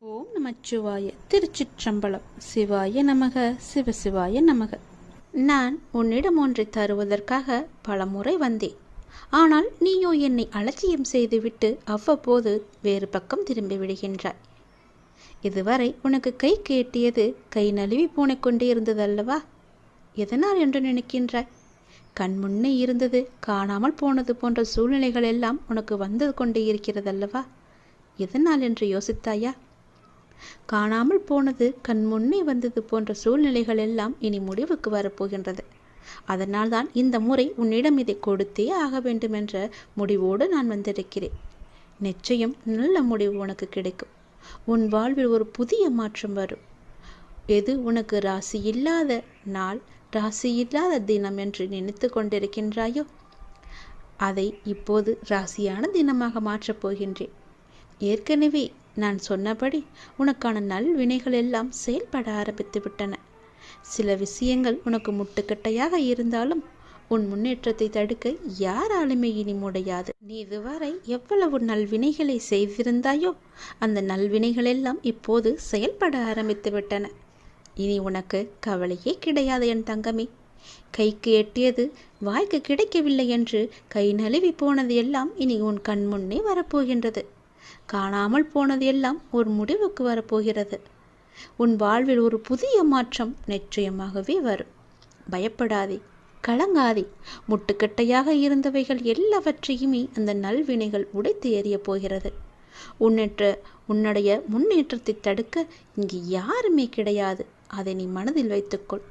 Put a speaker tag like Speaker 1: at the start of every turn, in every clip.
Speaker 1: ஓம் நமச்சிவாய. திருச்சிற்றம்பலம். சிவாய நமக, சிவசிவாய நமக. நான் உன்னிடம் ஒன்றை தருவதற்காக பலமுறை வந்தேன். ஆனால் நீயோ என்னை அலட்சியம் செய்துவிட்டு அவ்வப்போது வேறு பக்கம் திரும்பி விடுகின்றாய். இதுவரை உனக்கு கை கேட்டியது கை நழுவி போனிக் கொண்டே இருந்ததல்லவா? எதனால் என்று நினைக்கின்றாய்? கண் முன்னே இருந்தது காணாமல் போனது போன்ற சூழ்நிலைகள் எல்லாம் உனக்கு வந்து கொண்டே இருக்கிறதல்லவா? எதனால் என்று யோசித்தாயா? காணாமல் போனது கண் முன்னே வந்தது போன்ற சூழ்நிலைகள் எல்லாம் இனி முடிவுக்கு வரப்போகின்றது. அதனால்தான் இந்த முறை உன்னிடம் இதை கொடுத்தே ஆக வேண்டும் என்ற முடிவோடு நான் வந்திருக்கிறேன். நிச்சயம் நல்ல முடிவு உனக்கு கிடைக்கும். உன் வாழ்வில் ஒரு புதிய மாற்றம் வரும். எது உனக்கு ராசி இல்லாத நாள், ராசி இல்லாத தினம் என்று நினைத்து கொண்டிருக்கின்றாயோ அதை இப்போது ராசியான தினமாக மாற்றப் போகின்றேன். ஏற்கனவே நான் சொன்னபடி உனக்கான நல்வினைகள் எல்லாம் செயல்பட ஆரம்பித்து விட்டன. சில விஷயங்கள் உனக்கு முட்டுக்கட்டையாக இருந்தாலும் உன் முன்னேற்றத்தை தடுக்க யாராலுமே இனி முடியாது. நீ இதுவரை எவ்வளவு நல்வினைகளை செய்திருந்தாயோ அந்த நல்வினைகள் எல்லாம் இப்போது செயல்பட ஆரம்பித்து விட்டன. இனி உனக்கு கவலையே கிடையாது என் தங்கமே. கைக்கு எட்டியது வாய்க்கு கிடைக்கவில்லை என்று கை நழுவி போனது எல்லாம் இனி உன் கண் முன்னே வரப்போகின்றது. காணாமல் போனது எல்லாம் ஒரு முடிவுக்கு வரப்போகிறது. உன் வாழ்வில் ஒரு புதிய மாற்றம் நிச்சயமாகவே வரும். பயப்படாதே, கலங்காதே. முட்டுக்கட்டையாக இருந்தவைகள் எல்லாவற்றையுமே அந்த நல்வினைகள் உடைத்து எறிய போகிறது. உன்னுடைய முன்னேற்றத்தை தடுக்க இங்கு யாருமே கிடையாது. அதை நீ மனதில் வைத்துக்கொள்.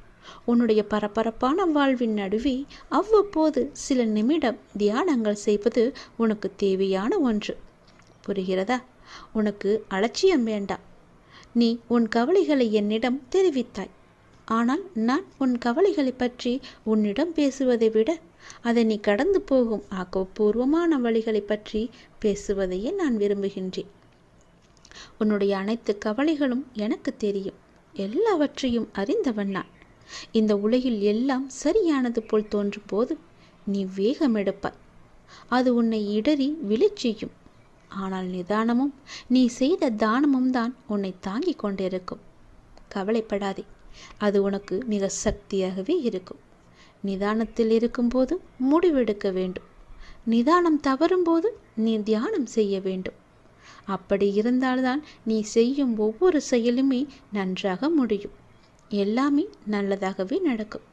Speaker 1: உன்னுடைய பரபரப்பான வாழ்வின் நடுவே அவ்வப்போது சில நிமிடம் தியானங்கள் செய்வது உனக்கு தேவையான ஒன்று. புரிகிறதா? உனக்கு அலட்சியம் வேண்டாம். நீ உன் கவலைகளை என்னிடம் தெரிவித்தாய். ஆனால் நான் உன் கவலைகளை பற்றி உன்னிடம் பேசுவதை விட அதை நீ கடந்து போகும் ஆக்கப்பூர்வமான வழிகளை பற்றி பேசுவதையே நான் விரும்புகின்றேன். உன்னுடைய அனைத்து கவலைகளும் எனக்கு தெரியும். எல்லாவற்றையும் அறிந்தவன் நான். இந்த உலகில் எல்லாம் சரியானது போல் தோன்றும் போது நீ வேகம் எடுப்பாய். அது உன்னை இடறி விழச் செய்யும். ஆனால் நிதானமும் நீ செய்த தானமும் தான் உன்னை தாங்கிக் கொண்டிருக்கும். கவலைப்படாதே, அது உனக்கு மிக சக்தியாகவே இருக்கும். நிதானத்தில் இருக்கும்போது முடிவெடுக்க வேண்டும். நிதானம் தவறும்போது நீ தியானம் செய்ய வேண்டும். அப்படி இருந்தால்தான் நீ செய்யும் ஒவ்வொரு செயலுமே நன்றாக முடியும். எல்லாமே நல்லதாகவே நடக்கும்.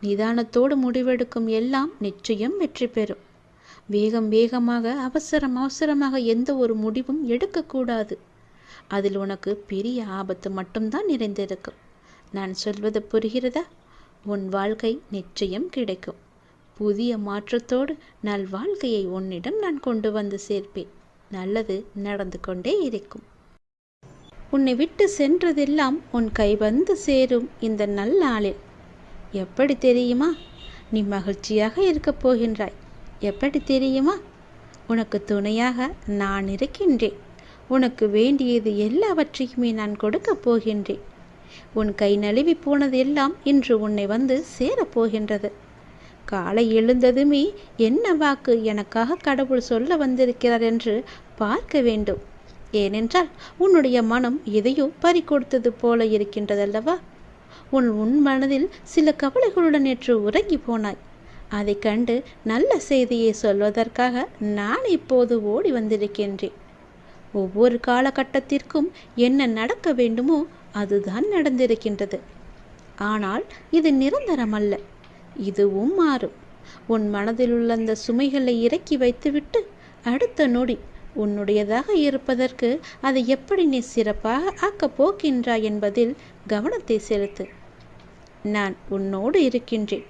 Speaker 1: நிதானத்தோடு முடிவெடுக்கும் எல்லாம் நிச்சயம் வெற்றி பெறும். வேகமாக அவசரமாக எந்த ஒரு முடிவும் எடுக்கக்கூடாது. அதில் உனக்கு பெரிய ஆபத்து மட்டும்தான் நிறைந்திருக்கும். நான் சொல்வது புரிகிறதா? உன் வாழ்க்கை நிச்சயம் கிடைக்கும். புதிய மாற்றத்தோடு நல்வாழ்க்கையை உன்னிடம் நான் கொண்டு வந்து சேர்ப்பேன். நல்லது நடந்து கொண்டே இருக்கும். உன்னை விட்டு சென்றதெல்லாம் உன் கை வந்து சேரும் இந்த நல்நாளில். எப்படி தெரியுமா? நீ மகிழ்ச்சியாக இருக்கப் போகின்றாய். எப்படி தெரியுமா? உனக்கு துணையாக நான் இருக்கின்றேன். உனக்கு வேண்டியது எல்லாவற்றையுமே நான் கொடுக்கப் போகின்றேன். உன் கை நழுவி போனது எல்லாம் இன்று உன்னை வந்து சேரப்போகின்றது. காலை எழுந்ததுமே என்ன வாக்கு எனக்காக கடவுள் சொல்ல வந்திருக்கிறார் என்று பார்க்க வேண்டும். ஏனென்றால் உன்னுடைய மனம் எதையோ பறிகொடுத்தது போல இருக்கின்றதல்லவா? உன் மனதில் சில கவலைகளுடன் நேற்று உறங்கி போனாய். அதை கண்டு நல்ல செய்தியை சொல்வதற்காக நான் இப்போது ஓடி வந்திருக்கின்றேன். ஒவ்வொரு காலகட்டத்திற்கும் என்ன நடக்க வேண்டுமோ அதுதான் நடந்திருக்கின்றது. ஆனால் இது நிரந்தரமல்ல. இதுவும் மாறும். உன் மனதில் உள்ள அந்த சுமைகளை இறக்கி வைத்துவிட்டு அடுத்த நொடி உன்னுடையதாக இருப்பதற்கு அதை எப்படி நீ சிறப்பாக ஆக்கப் போகின்றாய் என்பதில் கவனத்தை செலுத்து. நான் உன்னோடு இருக்கின்றேன்.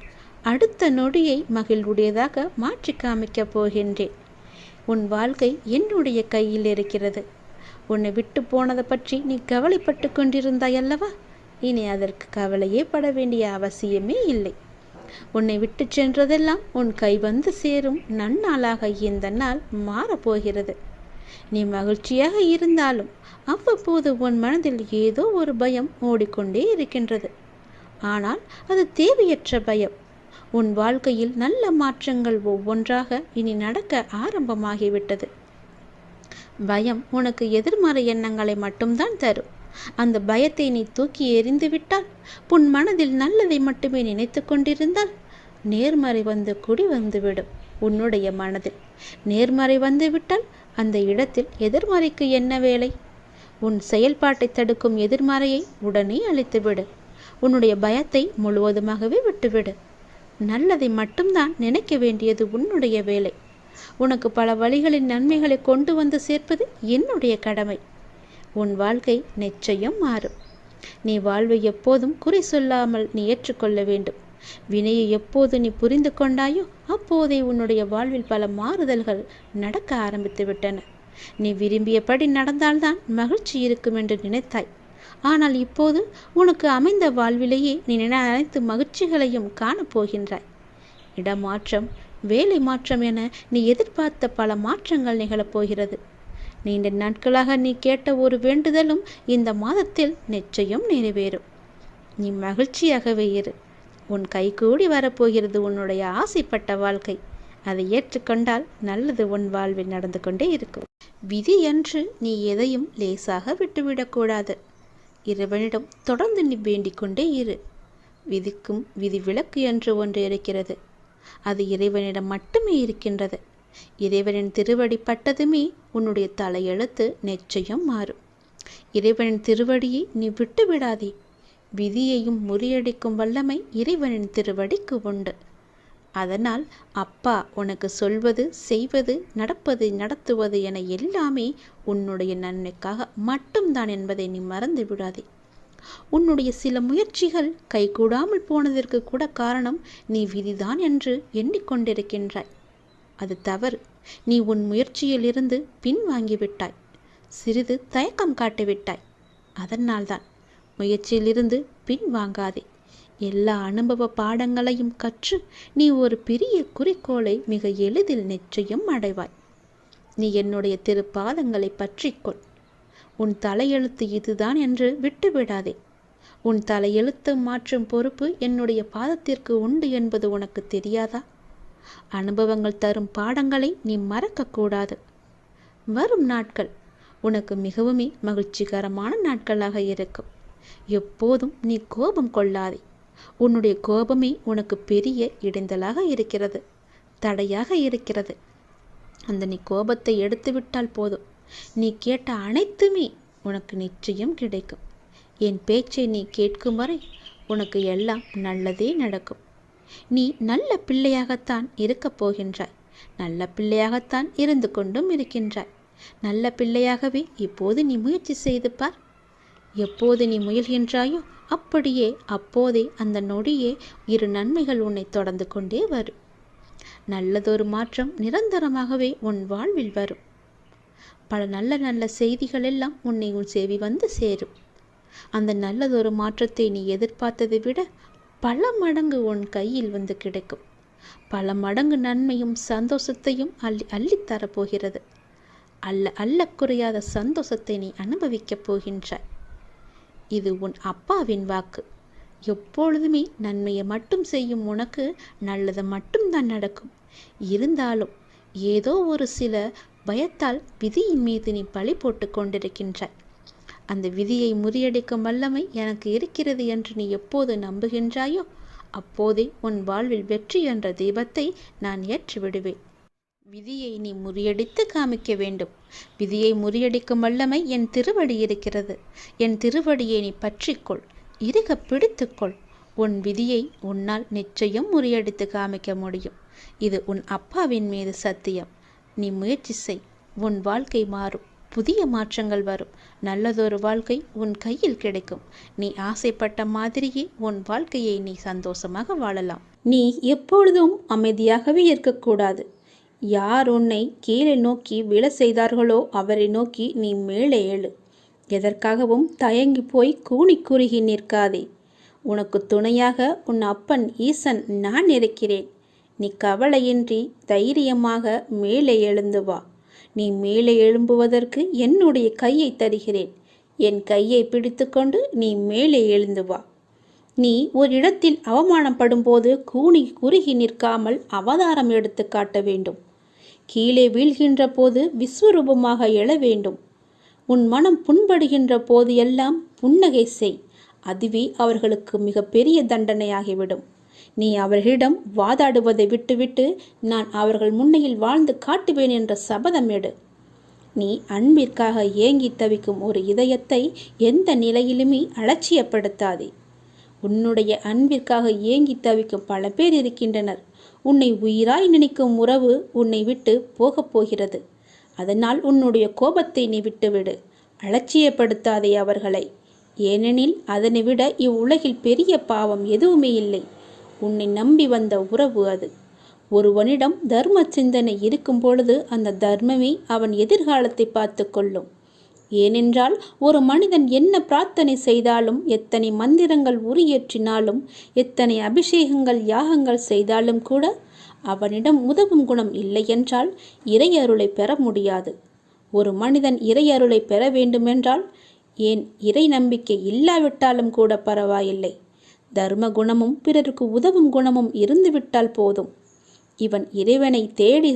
Speaker 1: அடுத்த நொடியை மகிழ்வுடையதாக மாற்றி காமிக்கப் போகின்றேன். உன் வாழ்க்கை என்னுடைய கையில் இருக்கிறது. உன்னை விட்டு போனதை பற்றி நீ கவலைப்பட்டு கொண்டிருந்தாய் அல்லவா? இனி அதற்கு கவலையே பட வேண்டிய அவசியமே இல்லை. உன்னை விட்டு சென்றதெல்லாம் உன் கை வந்து சேரும் நன்னாளாக இந்த நாள் மாறப்போகிறது. நீ மகிழ்ச்சியாக இருந்தாலும் அவ்வப்போது உன் மனதில் ஏதோ ஒரு பயம் ஓடிக்கொண்டே இருக்கின்றது. ஆனால் அது தேவையற்ற பயம். உன் வாழ்க்கையில் நல்ல மாற்றங்கள் ஒவ்வொன்றாக இனி நடக்க ஆரம்பமாகிவிட்டது. பயம் உனக்கு எதிர்மறை எண்ணங்களை மட்டும்தான் தரும். அந்த பயத்தை நீ தூக்கி எறிந்து விட்டால், உன் மனதில் நல்லதை மட்டுமே நினைத்து கொண்டிருந்தால், நேர்மறை வந்து குடி வந்துவிடும். உன்னுடைய மனதில் நேர்மறை வந்துவிட்டால் அந்த இடத்தில் எதிர்மறைக்கு என்ன வேலை? உன் செயல்பாட்டை தடுக்கும் எதிர்மறையை உடனே அழித்துவிடு. உன்னுடைய பயத்தை முழுவதுமாகவே விட்டுவிடு. நல்லதை மட்டும்தான் நினைக்க வேண்டியது உன்னுடைய வேலை. உனக்கு பல வழிகளின் நன்மைகளை கொண்டு வந்து சேர்ப்பது என்னுடைய கடமை. உன் வாழ்க்கை நிச்சயம் மாறும். நீ வாழ்வை எப்போதும் குறை சொல்லாமல் நீ ஏற்றுக்கொள்ள வேண்டும். வினையை எப்போது நீ புரிந்து கொண்டாயோ அப்போதே உன்னுடைய வாழ்வில் பல மாறுதல்கள் நடக்க ஆரம்பித்து விட்டன. நீ விரும்பியபடி நடந்தால்தான் மகிழ்ச்சி இருக்கும் என்று நினைத்தாய். ஆனால் இப்போது உனக்கு அமைந்த வாழ்விலேயே நீ அனைத்து மகிழ்ச்சிகளையும் காணப்போகின்றாய். இடமாற்றம், வேலை மாற்றம் என நீ எதிர்பார்த்த பல மாற்றங்கள் நிகழப்போகிறது. நீண்ட நாட்களாக நீ கேட்ட ஒரு வேண்டுதலும் இந்த மாதத்தில் நிச்சயம் நிறைவேறும். நீ மகிழ்ச்சியாகவே இரு. உன் கைகூடி வரப்போகிறது உன்னுடைய ஆசைப்பட்ட வாழ்க்கை. அதை ஏற்றுக்கொண்டால் நல்லது உன் வாழ்வில் நடந்து கொண்டே இருக்கும். விதி என்று நீ எதையும் லேசாக விட்டுவிடக்கூடாது. இறைவனிடம் தொடர்ந்து நீ வேண்டிக் கொண்டே இரு. விதிக்கும் விதி விலக்கு என்று ஒன்று இருக்கிறது. அது இறைவனிடம் மட்டுமே இருக்கின்றது. இறைவனின் திருவடி பட்டதுமே உன்னுடைய தலையெழுத்து நிச்சயம் மாறும். இறைவனின் திருவடியை நீ விட்டு விடாதே. விதியையும் முறியடிக்கும் வல்லமை இறைவனின் திருவடிக்கு உண்டு. அதனால் அப்பா உனக்கு சொல்வது, செய்வது, நடப்பது, நடத்துவது என எல்லாமே உன்னுடைய நன்மைக்காக மட்டும்தான் என்பதை நீ மறந்து விடாதே. உன்னுடைய சில முயற்சிகள் கைகூடாமல் போனதற்கு கூட காரணம் நீ விதிதான் என்று எண்ணிக்கொண்டிருக்கின்றாய். அது தவறு. நீ உன் முயற்சியிலிருந்து பின்வாங்கிவிட்டாய். சிறிது தயக்கம் காட்டிவிட்டாய். அதனால்தான் முயற்சியிலிருந்து பின்வாங்காதே. எல்லா அனுபவ பாடங்களையும் கற்று நீ ஒரு பெரிய குறிக்கோளை மிக எளிதில் நிச்சயம் அடைவாய். நீ என்னுடைய திருப்பாதங்களை பற்றிக்கொள். உன் தலையெழுத்து இதுதான் என்று விட்டுவிடாதே. உன் தலையெழுத்து மாற்றும் பொறுப்பு என்னுடைய பாதத்திற்கு உண்டு என்பது உனக்கு தெரியாதா? அனுபவங்கள் தரும் பாடங்களை நீ மறக்கக்கூடாது. வரும் நாட்கள் உனக்கு மிகவுமே மகிழ்ச்சிகரமான நாட்களாக இருக்கும். எப்போதும் நீ கோபம் கொள்ளாதே. உன்னுடைய கோபமே உனக்கு பெரிய இடைஞ்சலாக இருக்கிறது, தடையாக இருக்கிறது. அந்த நீ கோபத்தை எடுத்துவிட்டால் போதும், நீ கேட்ட அனைத்துமே உனக்கு நிச்சயம் கிடைக்கும். என் பேச்சை நீ கேட்கும் வரை உனக்கு எல்லாம் நல்லதே நடக்கும். நீ நல்ல பிள்ளையாகத்தான் இருக்கப் போகின்றாய். நல்ல பிள்ளையாகத்தான் இருந்து கொண்டும் இருக்கின்றாய். நல்ல பிள்ளையாகவே இப்போது நீ முயற்சி செய்து பார். எப்போது நீ முயல்கின்றாயோ அப்படியே அப்போதே அந்த நொடியே இரு நன்மைகள் உன்னை தொடர்ந்து கொண்டே வரும். நல்லதொரு மாற்றம் நிரந்தரமாகவே உன் வாழ்வில் வரும். பல நல்ல நல்ல செய்திகள் எல்லாம் உன்னை உன் செவி வந்து சேரும். அந்த நல்லதொரு மாற்றத்தை நீ எதிர்பார்த்ததை விட பல மடங்கு உன் கையில் வந்து கிடைக்கும். பல மடங்கு நன்மையும் சந்தோஷத்தையும் அள்ளித்தரப்போகிறது. அல்ல குறையாத சந்தோஷத்தை நீ அனுபவிக்கப் போகின்றாய். இது உன் அப்பாவின் வாக்கு. எப்பொழுதுமே நன்மையை மட்டும் செய்யும் உனக்கு நல்லது மட்டும்தான் நடக்கும். இருந்தாலும் ஏதோ ஒரு சில பயத்தால் விதியின் மீது நீ பழி போட்டு கொண்டிருக்கின்றாய். அந்த விதியை முறியடிக்கும் வல்லமை எனக்கு இருக்கிறது என்று நீ எப்போது நம்புகின்றாயோ அப்போதே உன் வாழ்வில் வெற்றி என்ற தீபத்தை நான் ஏற்றி விடுவேன். விதியை நீ முறியடித்து காமிக்க வேண்டும். விதியை முறியடிக்கும் வல்லமை என் திருவடி இருக்கிறது. என் திருவடியை நீ பற்றிக்கொள், இறுக பிடித்துக்கொள். உன் விதியை உன்னால் நிச்சயம் முறியடித்து காமிக்க முடியும். இது உன் அப்பாவின் மீது சத்தியம். நீ முயற்சி செய். உன் வாழ்க்கை மாறும். புதிய மாற்றங்கள் வரும். நல்லதொரு வாழ்க்கை உன் கையில் கிடைக்கும். நீ ஆசைப்பட்ட மாதிரியே உன் வாழ்க்கையை நீ சந்தோஷமாக வாழலாம். நீ எப்பொழுதும் அமைதியாகவே இருக்கக்கூடாது. யார் உன்னை கீழே நோக்கி விழ செய்தார்களோ அவரை நோக்கி நீ மேலே எழு. எதற்காகவும் தயங்கி போய் கூனி குறுகி நிற்காதே. உனக்கு துணையாக உன் அப்பன் ஈசன் நான் இருக்கிறேன். நீ கவலையின்றி தைரியமாக மேலே எழுந்து வா. நீ மேலே எழும்புவதற்கு என்னுடைய கையை தருகிறேன். என் கையை பிடித்துக்கொண்டு நீ மேலே எழுந்து வா. நீ ஒரு இடத்தில் அவமானப்படும் போது கூனி குறுகி நிற்காமல் அவதாரம் எடுத்து காட்ட வேண்டும். கீழே வீழ்கின்ற போது விஸ்வரூபமாக எழ வேண்டும். உன் மனம் புண்படுகின்ற போது எல்லாம் புன்னகை செய். அதுவே அவர்களுக்கு மிக பெரிய தண்டனையாகிவிடும். நீ அவர்களிடம் வாதாடுவதை விட்டுவிட்டு நான் அவர்கள் முன்னையில் வாழ்ந்து காட்டுவேன் என்ற சபதம் எடு. நீ அன்பிற்காக ஏங்கி தவிக்கும் ஒரு இதயத்தை எந்த நிலையிலுமே அலட்சியப்படுத்தாதே. உன்னுடைய அன்பிற்காக ஏங்கி தவிக்கும் பல பேர் இருக்கின்றனர். உன்னை உயிராய் நினைக்கும் உறவு உன்னை விட்டு போகப் போகிறது. அதனால் உன்னுடைய கோபத்தை நீ விட்டுவிடு. அலட்சியப்படுத்தாதே அவர்களை. ஏனெனில் அதனை விட இவ்வுலகில் பெரிய பாவம் எதுவுமே இல்லை. உன்னை நம்பி வந்த உறவு அது. ஒருவனிடம் தர்ம சிந்தனை இருக்கும் பொழுது அந்த தர்மமே அவன் எதிர்காலத்தை பார்த்து கொள்ளும். ஏனென்றால் ஒரு மனிதன் என்ன பிரார்த்தனை செய்தாலும், எத்தனை மந்திரங்கள் உரியேற்றினாலும், எத்தனை அபிஷேகங்கள் யாகங்கள் செய்தாலும் கூட அவனிடம் உதவும் குணம் இல்லை என்றால் இறையருளை பெற முடியாது. ஒரு மனிதன் இறையருளை பெற வேண்டுமென்றால், ஏன் இறை நம்பிக்கை இல்லாவிட்டாலும் கூட பரவாயில்லை, தர்ம குணமும் பிறருக்கு உதவும் குணமும் இருந்துவிட்டால் போதும். இவன் இறைவனை தேடி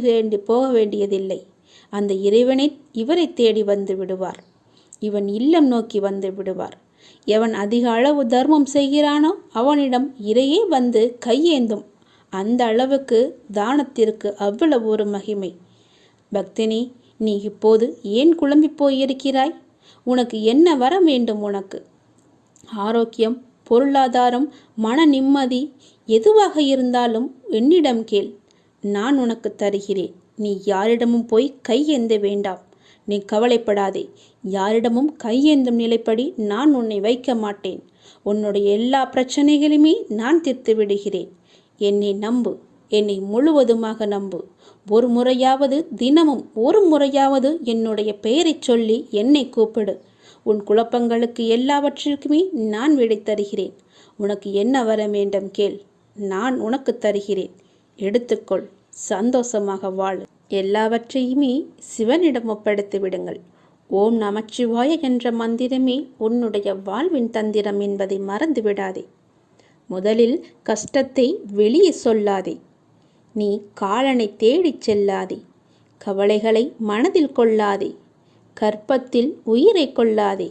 Speaker 1: போக வேண்டியதில்லை. அந்த இறைவனை இவரை தேடி வந்து விடுவார். இவன் இல்லம் நோக்கி வந்து விடுவார். எவன் அதிக அளவு தர்மம் செய்கிறானோ அவனிடம் இறையே வந்து கையேந்தும். அந்த அளவுக்கு தானத்திற்கு அவ்வளவு ஒரு மகிமை. பக்தினி, நீ இப்போது ஏன் குழம்பி போயிருக்கிறாய்? உனக்கு என்ன வர வேண்டும்? உனக்கு ஆரோக்கியம், பொருளாதாரம், மன நிம்மதி எதுவாக இருந்தாலும் என்னிடம் கேள். நான் உனக்கு தருகிறேன். நீ யாரிடமும் போய் கையேந்த வேண்டாம். நீ கவலைப்படாதே. யாரிடமும் கையேந்தும் நிலைப்படி நான் உன்னை வைக்க மாட்டேன். உன்னுடைய எல்லா பிரச்சனைகளுமே நான் தீர்த்து விடுகிறேன். என்னை நம்பு. என்னை முழுவதுமாக நம்பு. ஒரு முறையாவது, தினமும் ஒரு முறையாவது என்னுடைய பெயரை சொல்லி என்னை கூப்பிடு. உன் குழப்பங்களுக்கு எல்லாவற்றிற்குமே நான் விடை தருகிறேன். உனக்கு என்ன வர வேண்டும் கேள். நான் உனக்கு தருகிறேன். எடுத்துக்கொள். சந்தோஷமாக வாழ். எல்லாவற்றையுமே சிவனிடம் ஒப்படைத்து விடுங்கள். ஓம் நமச்சிவாய என்ற மந்திரமே உன்னுடைய வாழ்வின் தந்திரம் என்பதை மறந்து விடாதே. முதலில் கஷ்டத்தை வெளியே சொல்லாதே. நீ காலனை தேடிச் செல்லாதே. கவலைகளை மனதில் கொள்ளாதே. கற்பத்தில் உயிரை கொள்ளாதே.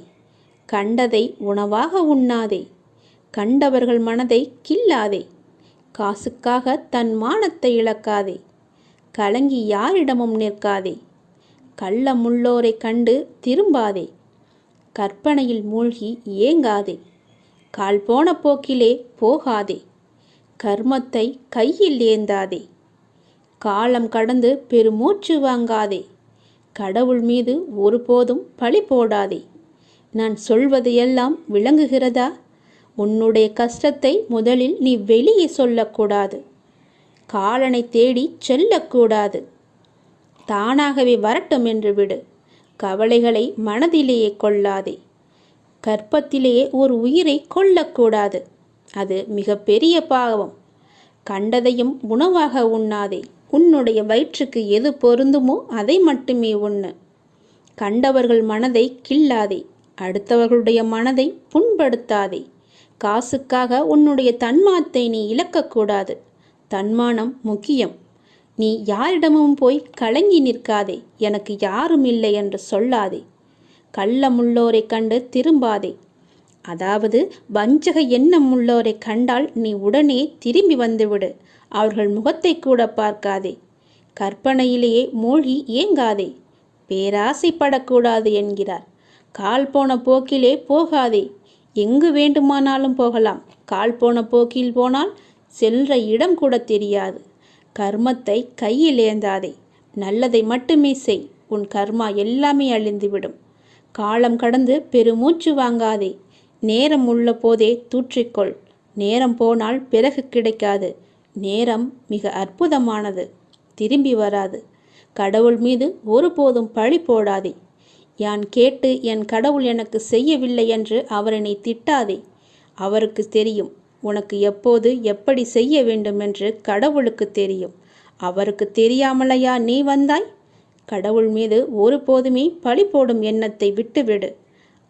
Speaker 1: கண்டதை உணவாக உண்ணாதே. கண்டவர்கள் மனதை கில்லாதே. காசுக்காக தன் மானத்தை இழக்காதே. கலங்கி யாரிடமும் நிற்காதே. கள்ளமுள்ளோரை கண்டு திரும்பாதே. கற்பனையில் மூழ்கி ஏங்காதே. கால் போன போக்கிலே போகாதே. கர்மத்தை கையில் ஏந்தாதே. காலம் கடந்து பெருமூச்சு வாங்காதே. கடவுள் மீது ஒருபோதும் பழி போடாதே. நான் சொல்வது எல்லாம் விளங்குகிறதா? உன்னுடைய கஷ்டத்தை முதலில் நீ வெளியே சொல்லக்கூடாது. காலனை தேடி செல்லக்கூடாது. தானாகவே வரட்டும் என்று விடு. கவலைகளை மனதிலேயே கொள்ளாதே. கற்பத்திலேயே ஒரு உயிரை கொல்லக்கூடாது. அது மிக பெரிய பாவம். கண்டதையும் உணவாக உண்ணாதே. உன்னுடைய வயிற்றுக்கு எது பொருந்துமோ அதை மட்டுமே உண்ணு. கண்டவர்கள் மனதை கில்லாதே. அடுத்தவர்களுடைய மனதை புண்படுத்தாதே. காசுக்காக உன்னுடைய தன்மானத்தை நீ இழக்கக்கூடாது. தன்மானம் முக்கியம். நீ யாரிடமும் போய் கலங்கி நிற்காதே. எனக்கு யாரும் இல்லை என்று சொல்லாதே. கள்ளமுள்ளோரை கண்டு திரும்பாதே. அதாவது வஞ்சக எண்ணம் உள்ளோரை கண்டால் நீ உடனே திரும்பி வந்துவிடு. அவர்கள் முகத்தை கூட பார்க்காதே. கற்பனையிலேயே மூழ்கி ஏங்காதே. பேராசைப்படக்கூடாது என்கிறார். கால் போன போக்கிலே போகாதே. எங்கு வேண்டுமானாலும் போகலாம். கால் போன போக்கில் போனால் செல்ற இடம் கூட தெரியாது. கர்மத்தை கையில் ஏந்தாதே. நல்லதை மட்டுமே செய். உன் கர்மா எல்லாமே அழிந்துவிடும். காலம் கடந்து பெருமூச்சு வாங்காதே. நேரம் உள்ள போதே தூற்றிக்கொள். நேரம் போனால் பிறகு கிடைக்காது. நேரம் மிக அற்புதமானது. திரும்பி வராது. கடவுள் மீது ஒருபோதும் பழி போடாதே. யான் கேட்டு என் கடவுள் எனக்கு செய்யவில்லை என்று அவரை திட்டாதே. அவருக்கு தெரியும் உனக்கு எப்போது எப்படி செய்ய வேண்டும் என்று. கடவுளுக்கு தெரியும். அவருக்கு தெரியாமலையா நீ வந்தாய்? கடவுள் மீது ஒருபோதுமே பழி போடும் எண்ணத்தை விட்டுவிடு.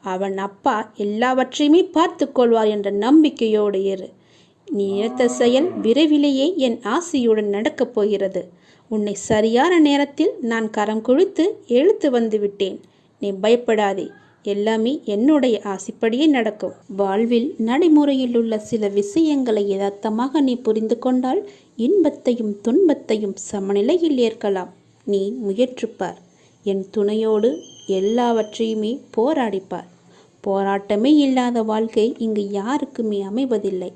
Speaker 1: அவன் அப்பா எல்லாவற்றையுமே பார்த்து கொள்வார் என்ற நம்பிக்கையோடு இரு. நீ நினைத்த செயல் விரைவிலேயே என் ஆசையுடன் நடக்கப் போகிறது. உன்னை சரியான நேரத்தில் நான் கரம் குழித்து இழுத்து வந்து விட்டேன். நீ பயப்படாதே, எல்லாமே என்னுடைய ஆசைப்படியே நடக்கும். வாழ்வில் நடைமுறையில் உள்ள சில விஷயங்களை யதார்த்தமாக நீ புரிந்து கொண்டால் இன்பத்தையும் துன்பத்தையும் சமநிலையில் ஏற்கலாம். நீ முயற்றுப்பார். என் துணையோடு எல்லாவற்றையுமே போராடிப்பார். போராட்டமே இல்லாத வாழ்க்கை இங்கு யாருக்குமே அமைவதில்லை.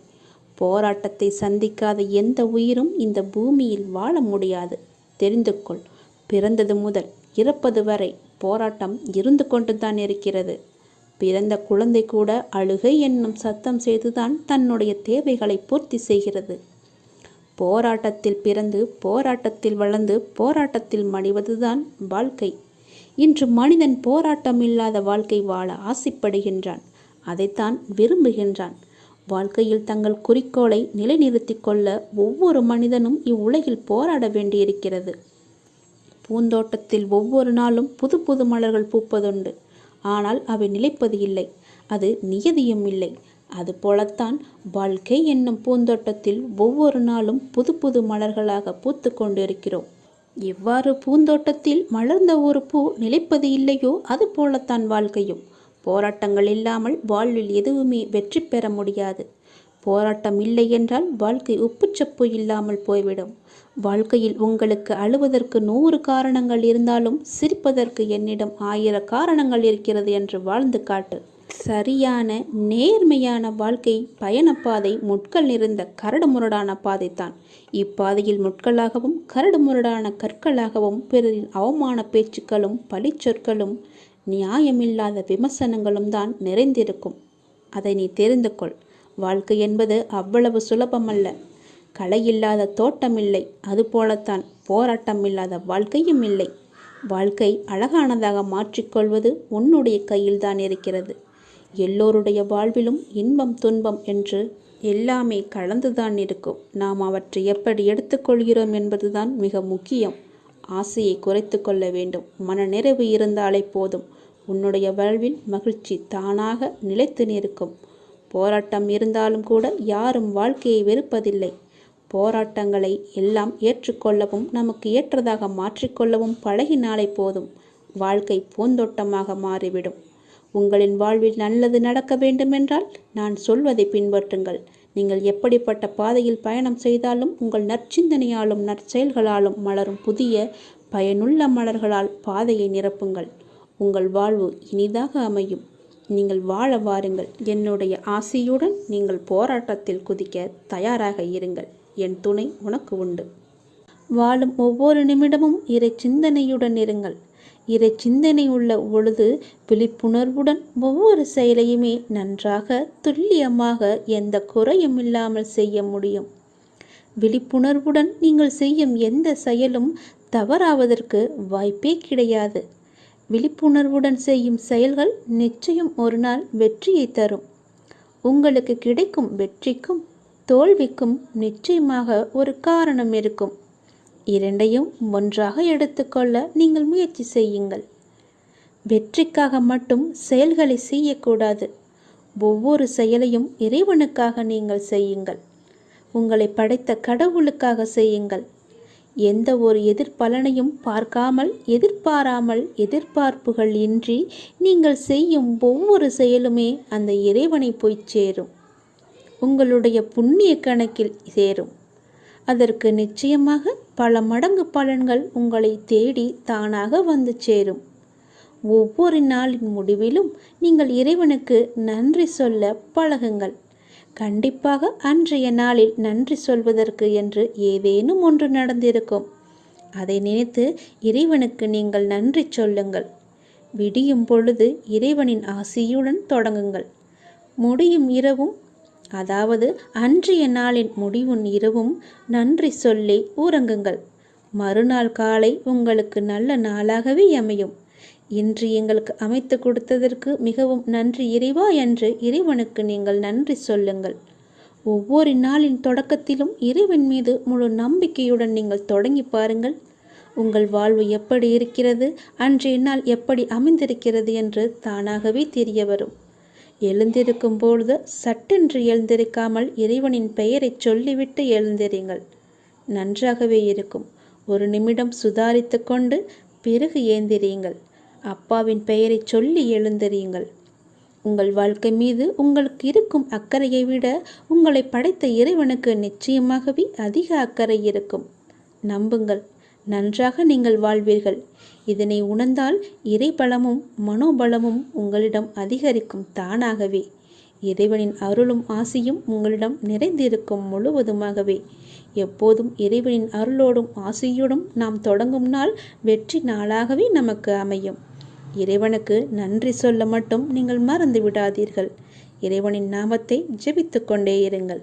Speaker 1: போராட்டத்தை சந்திக்காத எந்த உயிரும் இந்த பூமியில் வாழ முடியாது. தெரிந்து கொள். பிறந்தது முதல் இறப்பது வரை போராட்டம் இருந்து கொண்டுதான் இருக்கிறது. பிறந்த குழந்தை கூட அழுகை என்னும் சத்தம் செய்துதான் தன்னுடைய தேவைகளை பூர்த்தி செய்கிறது. போராட்டத்தில் பிறந்து போராட்டத்தில் வளர்ந்து போராட்டத்தில் மடிவதுதான் வாழ்க்கை. இன்று மனிதன் போராட்டம் இல்லாத வாழ்க்கை வாழ ஆசைப்படுகின்றான். அதைத்தான் விரும்புகின்றான். வாழ்க்கையில் தங்கள் குறிக்கோளை நிலைநிறுத்தி கொள்ள ஒவ்வொரு மனிதனும் இவ்வுலகில் போராட வேண்டியிருக்கிறது. பூந்தோட்டத்தில் ஒவ்வொரு நாளும் புது புது மலர்கள் பூப்பதுண்டு. ஆனால் அவை நிலைப்பது இல்லை. அது நியதியும் இல்லை. அதுபோலத்தான் வாழ்க்கை என்னும் பூந்தோட்டத்தில் ஒவ்வொரு நாளும் புது புது மலர்களாக பூத்து கொண்டிருக்கிறோம். எவ்வாறு பூந்தோட்டத்தில் மலர்ந்த ஒரு பூ நிலைப்பது இல்லையோ அது போலத்தான் வாழ்க்கையும். போராட்டங்கள் இல்லாமல் வாழ்வில் எதுவுமே வெற்றி பெற முடியாது. போராட்டம் இல்லை என்றால் வாழ்க்கை உப்புச்சப்பு இல்லாமல் போய்விடும். வாழ்க்கையில் உங்களுக்கு அழுவதற்கு 100 காரணங்கள் இருந்தாலும் சிரிப்பதற்கு என்னிடம் 1000 காரணங்கள் இருக்கிறது என்று வாழ்ந்து காட்டு. சரியான நேர்மையான வாழ்க்கை பயணப்பாதை முட்கள் நிறைந்த கரடுமுரடான பாதைத்தான். இப்பாதையில் முட்களாகவும் கரடுமுரடான கற்களாகவும் பிறரின் அவமான பேச்சுக்களும் பழிச்சொற்களும் நியாயமில்லாத விமர்சனங்களும் தான் நிறைந்திருக்கும். அதை நீ தெரிந்து கொள். வாழ்க்கை என்பது அவ்வளவு சுலபமல்ல. களை இல்லாத தோட்டமில்லை. அதுபோலத்தான் போராட்டம் இல்லாத வாழ்க்கையும் இல்லை. வாழ்க்கை அழகானதாக மாற்றிக்கொள்வது உன்னுடைய கையில்தான் இருக்கிறது. எல்லோருடைய வாழ்விலும் இன்பம் துன்பம் என்று எல்லாமே கலந்துதான் இருக்கும். நாம் அவற்றை எப்படி எடுத்துக்கொள்கிறோம் என்பதுதான் மிக முக்கியம். ஆசையை குறைத்து கொள்ள வேண்டும். மனநிறைவு இருந்தாலே போதும். உன்னுடைய வாழ்வில் மகிழ்ச்சி தானாக நிலைத்து நிற்கும். போராட்டம் இருந்தாலும் கூட யாரும் வாழ்க்கையை வெறுப்பதில்லை. போராட்டங்களை எல்லாம் ஏற்றுக்கொள்ளவும் நமக்கு ஏற்றதாக மாற்றிக்கொள்ளவும் பழகினாலே போதும். வாழ்க்கை பூந்தோட்டமாக மாறிவிடும். உங்களின் வாழ்வில் நல்லது நடக்க வேண்டுமென்றால் நான் சொல்வதை பின்பற்றுங்கள். நீங்கள் எப்படிப்பட்ட பாதையில் பயணம் செய்தாலும் உங்கள் நற்சிந்தனையாலும் நற்செயல்களாலும் மலரும் புதிய பயனுள்ள மலர்களால் பாதையை நிரப்புங்கள். உங்கள் வாழ்வு இனிதாக அமையும். நீங்கள் வாழ வாருங்கள். என்னுடைய ஆசையுடன் நீங்கள் போராட்டத்தில் குதிக்க தயாராக இருங்கள். என் துணை உனக்கு உண்டு. வாழும் ஒவ்வொரு நிமிடமும் இறை சிந்தனையுடன் இருங்கள். இறை சிந்தனை உள்ள பொழுது விழிப்புணர்வுடன் ஒவ்வொரு செயலையுமே நன்றாக துல்லியமாக எந்த குறையும் இல்லாமல் செய்ய முடியும். விழிப்புணர்வுடன் நீங்கள் செய்யும் எந்த செயலும் தவறாவதற்கு வாய்ப்பே கிடையாது. விழிப்புணர்வுடன் செய்யும் செயல்கள் நிச்சயம் ஒரு நாள் வெற்றியை தரும். உங்களுக்கு கிடைக்கும் வெற்றிக்கும் தோல்விக்கும் நிச்சயமாக ஒரு காரணம் இருக்கும். இரண்டையும் ஒன்றாக எடுத்துக்கொள்ள நீங்கள் முயற்சி செய்யுங்கள். வெற்றிக்காக மட்டும் செயல்களை செய்யக்கூடாது. ஒவ்வொரு செயலையும் இறைவனுக்காக நீங்கள் செய்யுங்கள். உங்களை படைத்த கடவுளுக்காக செய்யுங்கள். எந்த ஒரு எதிர்பலனையும் பார்க்காமல் எதிர்பாராமல் எதிர்பார்ப்புகள் இன்றி நீங்கள் செய்யும் ஒவ்வொரு செயலுமே அந்த இறைவனை போய் சேரும். உங்களுடைய புண்ணிய கணக்கில் சேரும். அதற்கு நிச்சயமாக பல மடங்கு பலன்கள் உங்களை தேடி தானாக வந்து சேரும். ஒவ்வொரு நாளின் முடிவிலும் நீங்கள் இறைவனுக்கு நன்றி சொல்ல பழகுங்கள். கண்டிப்பாக அன்றைய நாளில் நன்றி சொல்வதற்கு என்று ஏதேனும் ஒன்று நடந்திருக்கும். அதை நினைத்து இறைவனுக்கு நீங்கள் நன்றி சொல்லுங்கள். விடியும் பொழுது இறைவனின் ஆசியுடன் தொடங்குங்கள். முடியும் இரவும், அதாவது அன்றைய நாளின் முடிவும் இரவும் நன்றி சொல்லி உறங்குங்கள். மறுநாள் காலை உங்களுக்கு நல்ல நாளாகவே அமையும். இன்று எங்களுக்கு அமைத்து கொடுத்ததற்கு மிகவும் நன்றி இறைவா என்று இறைவனுக்கு நீங்கள் நன்றி சொல்லுங்கள். ஒவ்வொரு நாளின் தொடக்கத்திலும் இறைவன் மீது முழு நம்பிக்கையுடன் நீங்கள் தொடங்கி பாருங்கள். உங்கள் வாழ்வு எப்படி இருக்கிறது, அன்றைய நாள் எப்படி அமைந்திருக்கிறது என்று தானாகவே தெரிய வரும். எழுந்திருக்கும் பொழுது சட்டென்று எழுந்திருக்காமல் இறைவனின் பெயரை சொல்லிவிட்டு எழுந்திருங்கள். நன்றாகவே இருக்கும். ஒரு நிமிடம் சுதாரித்து கொண்டு பிறகு ஏந்திரியுங்கள். அப்பாவின் பெயரை சொல்லி எழுந்திரியுங்கள். உங்கள் வாழ்க்கை மீது உங்களுக்கு இருக்கும் அக்கறையை விட உங்களை படைத்த இறைவனுக்கு நிச்சயமாகவே அதிக அக்கறை இருக்கும். நம்புங்கள், நன்றாக நீங்கள் வாழ்வீர்கள். இதனை உணர்ந்தால் இறைபலமும் மனோபலமும் உங்களிடம் அதிகரிக்கும் தானாகவே. இறைவனின் அருளும் ஆசியும் உங்களிடம் நிறைந்திருக்கும் முழுவதுமாகவே. எப்போதும் இறைவனின் அருளோடும் ஆசையோடும் நாம் தொடங்கும் நாள் வெற்றி நாளாகவே நமக்கு அமையும். இறைவனுக்கு நன்றி சொல்ல மட்டும் நீங்கள் மறந்து விடாதீர்கள். இறைவனின் நாமத்தை ஜெபித்து கொண்டே இருங்கள்.